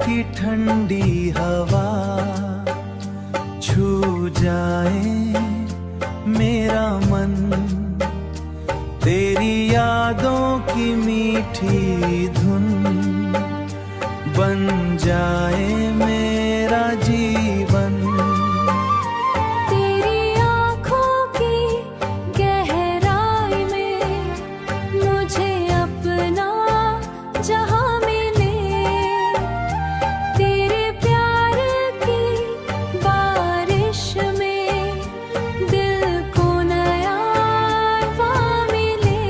की ठंडी हवा छू जाए मेरा मन, तेरी यादों की मीठी धुन बन जाए मेरा जीवन। तेरी आँखों की गहराई में मुझे अपना जहां मिले, तेरे प्यार की बारिश में दिल को नया अरमान मिले।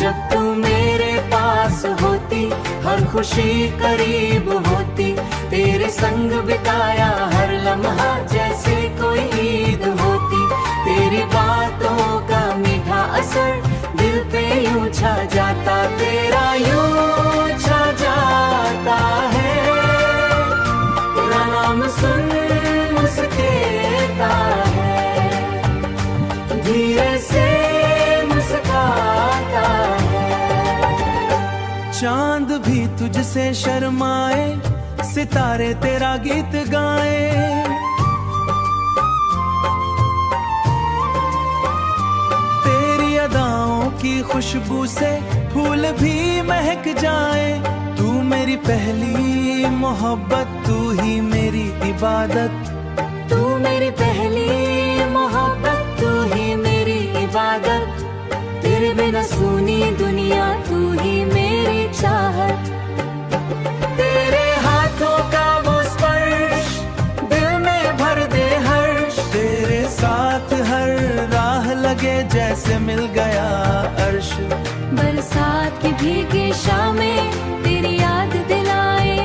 जब तू मेरे पास होती, हर खुशी करीब होती, तेरे संग बिताया हर लम्हा जैसे कोई ईद होती। तेरी बातों का मीठा असर दिल पे यूं छा जाता, तेरा यूं छा जाता है। तेरा नाम सुन मुस्कुराता है, धीरे से मुस्कुराता है। चांद भी तुझसे शर्माए, सितारे तेरा गीत गाए। तेरी अदाओं की खुशबू से फूल भी महक जाए। तू मेरी पहली मोहब्बत, तू ही मेरी इबादत। तू मेरी पहली मोहब्बत, तू ही मेरी इबादत। तेरे बिना सुनी दुनिया, तू ही मेरी चाहत। तेरे हाथों का वो स्पर्श दिल में भर दे हर्ष, तेरे साथ हर राह लगे जैसे मिल गया अर्श। बरसात की भीगी शामें तेरी याद दिलाए,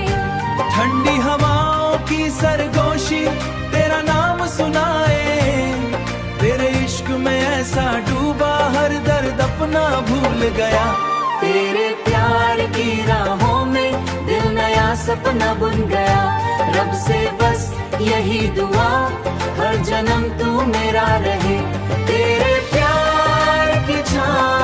ठंडी हवाओं की सरगोशी तेरा नाम सुनाए। तेरे इश्क में ऐसा डूबा हर दर्द अपना भूल गया। तेरे प्यार की राहों में दिल नया सपना बुन गया। रब से बस यही दुआ, हर जन्म तू मेरा रहे। तेरे प्यार की छाँव